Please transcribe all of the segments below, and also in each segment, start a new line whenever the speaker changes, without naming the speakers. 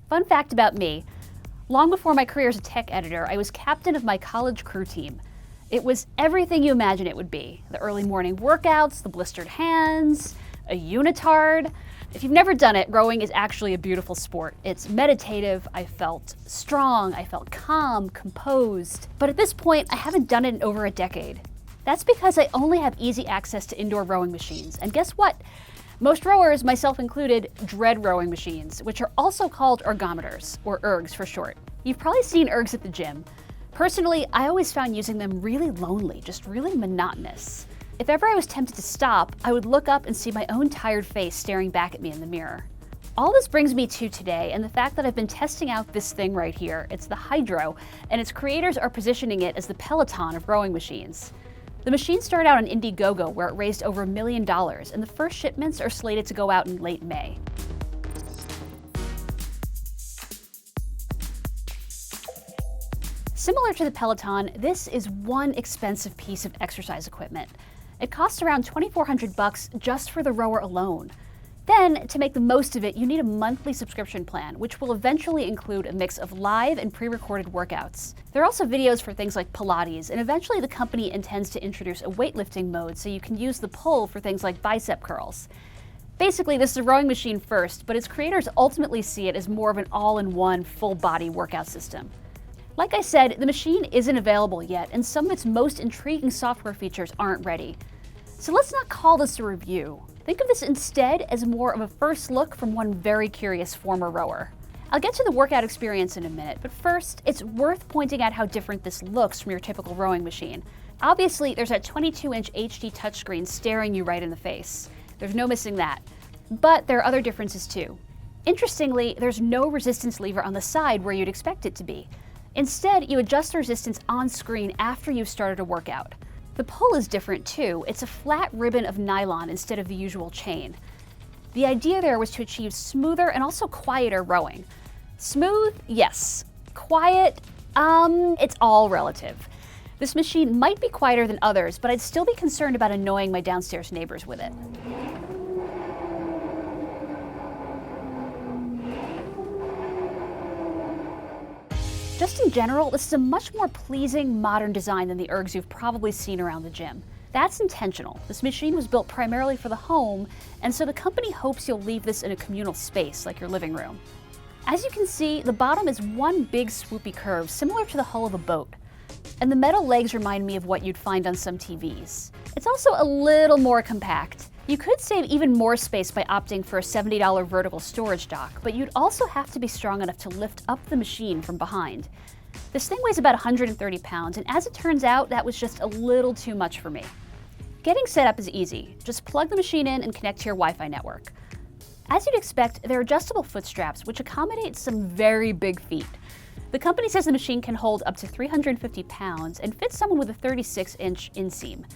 Fun fact about me, long before my career as a tech editor, I was captain of my college crew team. It was everything you imagine it would be. The early morning workouts, the blistered hands, a unitard. If you've never done it, rowing is actually a beautiful sport. It's meditative, I felt strong, I felt calm, composed. But at this point, I haven't done it in over a decade. That's because I only have easy access to indoor rowing machines. And guess what? Most rowers, myself included, dread rowing machines, which are also called ergometers, or ergs for short. You've probably seen ergs at the gym. Personally, I always found using them really lonely, just really monotonous. If ever I was tempted to stop, I would look up and see my own tired face staring back at me in the mirror. All this brings me to today and the fact that I've been testing out this thing right here. It's the Hydrow, and its creators are positioning it as the Peloton of rowing machines. The machine started out on Indiegogo, where it raised over $1 million, and the first shipments are slated to go out in late May. Similar to the Peloton, this is one expensive piece of exercise equipment. It costs around $2,400 just for the rower alone. Then, to make the most of it, you need a monthly subscription plan, which will eventually include a mix of live and pre-recorded workouts. There are also videos for things like Pilates, and eventually the company intends to introduce a weightlifting mode so you can use the pull for things like bicep curls. Basically, this is a rowing machine first, but its creators ultimately see it as more of an all-in-one, full-body workout system. Like I said, the machine isn't available yet, and some of its most intriguing software features aren't ready. So let's not call this a review. Think of this instead as more of a first look from one very curious former rower. I'll get to the workout experience in a minute, but first, it's worth pointing out how different this looks from your typical rowing machine. Obviously, there's that 22-inch HD touchscreen staring you right in the face. There's no missing that. But there are other differences too. Interestingly, there's no resistance lever on the side where you'd expect it to be. Instead, you adjust the resistance on screen after you've started a workout. The pull is different too. It's a flat ribbon of nylon instead of the usual chain. The idea there was to achieve smoother and also quieter rowing. Smooth, yes. Quiet, it's all relative. This machine might be quieter than others, but I'd still be concerned about annoying my downstairs neighbors with it. Just in general, this is a much more pleasing, modern design than the ergs you've probably seen around the gym. That's intentional. This machine was built primarily for the home, and so the company hopes you'll leave this in a communal space like your living room. As you can see, the bottom is one big swoopy curve, similar to the hull of a boat. And the metal legs remind me of what you'd find on some TVs. It's also a little more compact. You could save even more space by opting for a $70 vertical storage dock, but you'd also have to be strong enough to lift up the machine from behind. This thing weighs about 130 pounds, and as it turns out, that was just a little too much for me. Getting set up is easy. Just plug the machine in and connect to your Wi-Fi network. As you'd expect, there are adjustable foot straps, which accommodate some very big feet. The company says the machine can hold up to 350 pounds and fit someone with a 36-inch inseam.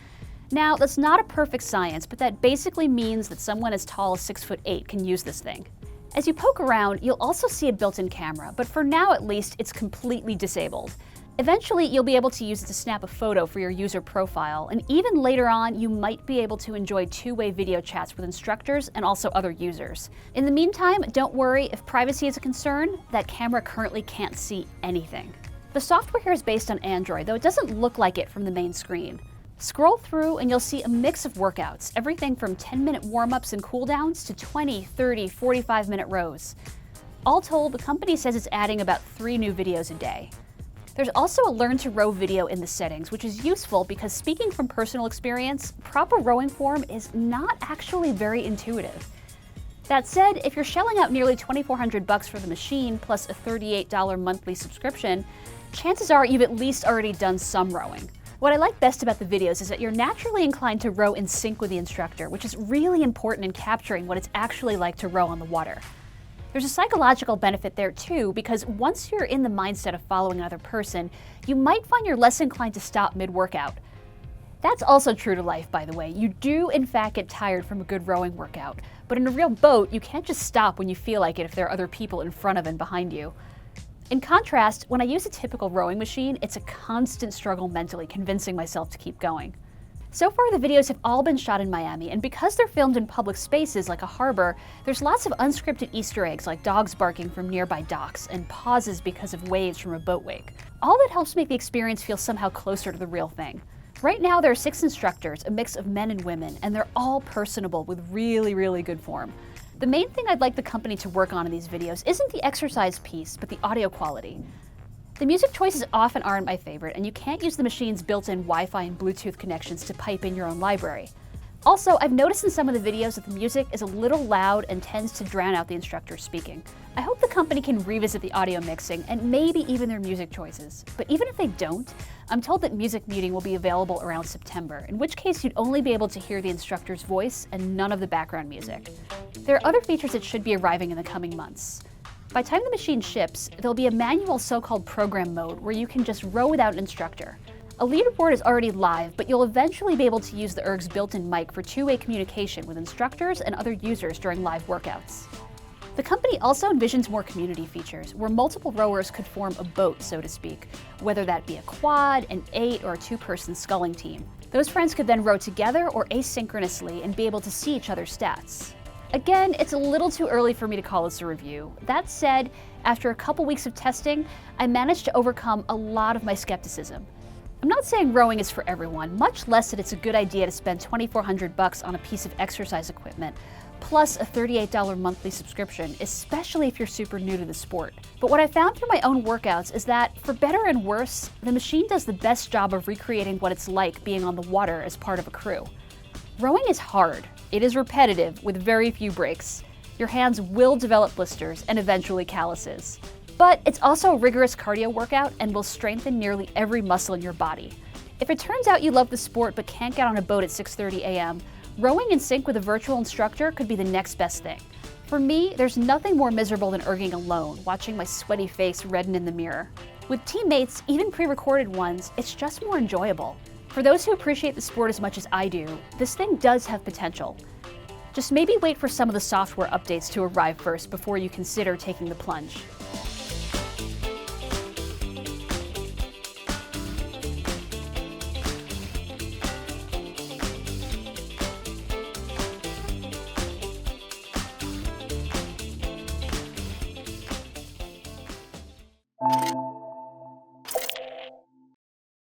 Now, that's not a perfect science, but that basically means that someone as tall as 6'8" can use this thing. As you poke around, you'll also see a built-in camera, but for now at least, it's completely disabled. Eventually, you'll be able to use it to snap a photo for your user profile, and even later on, you might be able to enjoy two-way video chats with instructors and also other users. In the meantime, don't worry, if privacy is a concern, that camera currently can't see anything. The software here is based on Android, though it doesn't look like it from the main screen. Scroll through and you'll see a mix of workouts, everything from 10-minute warm-ups and cooldowns to 20, 30, 45-minute rows. All told, the company says it's adding about 3 new videos a day. There's also a Learn to Row video in the settings, which is useful because speaking from personal experience, proper rowing form is not actually very intuitive. That said, if you're shelling out nearly $2,400 for the machine plus a $38 monthly subscription, chances are you've at least already done some rowing. What I like best about the videos is that you're naturally inclined to row in sync with the instructor, which is really important in capturing what it's actually like to row on the water. There's a psychological benefit there too, because once you're in the mindset of following another person, you might find you're less inclined to stop mid-workout. That's also true to life, by the way. You do, in fact, get tired from a good rowing workout, but in a real boat, you can't just stop when you feel like it if there are other people in front of and behind you. In contrast, when I use a typical rowing machine, it's a constant struggle mentally convincing myself to keep going. So far, the videos have all been shot in Miami, and because they're filmed in public spaces like a harbor, there's lots of unscripted Easter eggs like dogs barking from nearby docks and pauses because of waves from a boat wake. All that helps make the experience feel somehow closer to the real thing. Right now, there are 6 instructors, a mix of men and women, and they're all personable with really good form. The main thing I'd like the company to work on in these videos isn't the exercise piece, but the audio quality. The music choices often aren't my favorite, and you can't use the machine's built-in Wi-Fi and Bluetooth connections to pipe in your own library. Also, I've noticed in some of the videos that the music is a little loud and tends to drown out the instructor speaking. I hope the company can revisit the audio mixing and maybe even their music choices. But even if they don't, I'm told that music muting will be available around September, in which case you'd only be able to hear the instructor's voice and none of the background music. There are other features that should be arriving in the coming months. By the time the machine ships, there'll be a manual so-called program mode where you can just row without an instructor. A leaderboard is already live, but you'll eventually be able to use the ERG's built-in mic for two-way communication with instructors and other users during live workouts. The company also envisions more community features, where multiple rowers could form a boat, so to speak, whether that be a quad, an 8, or a 2-person sculling team. Those friends could then row together or asynchronously and be able to see each other's stats. Again, it's a little too early for me to call this a review. That said, after a couple weeks of testing, I managed to overcome a lot of my skepticism. I'm not saying rowing is for everyone, much less that it's a good idea to spend $2,400 on a piece of exercise equipment, plus a $38 monthly subscription, especially if you're super new to the sport. But what I found through my own workouts is that, for better and worse, the machine does the best job of recreating what it's like being on the water as part of a crew. Rowing is hard. It is repetitive, with very few breaks. Your hands will develop blisters and eventually calluses. But it's also a rigorous cardio workout and will strengthen nearly every muscle in your body. If it turns out you love the sport but can't get on a boat at 6:30 a.m., rowing in sync with a virtual instructor could be the next best thing. For me, there's nothing more miserable than erging alone, watching my sweaty face redden in the mirror. With teammates, even pre-recorded ones, it's just more enjoyable. For those who appreciate the sport as much as I do, this thing does have potential. Just maybe wait for some of the software updates to arrive first before you consider taking the plunge.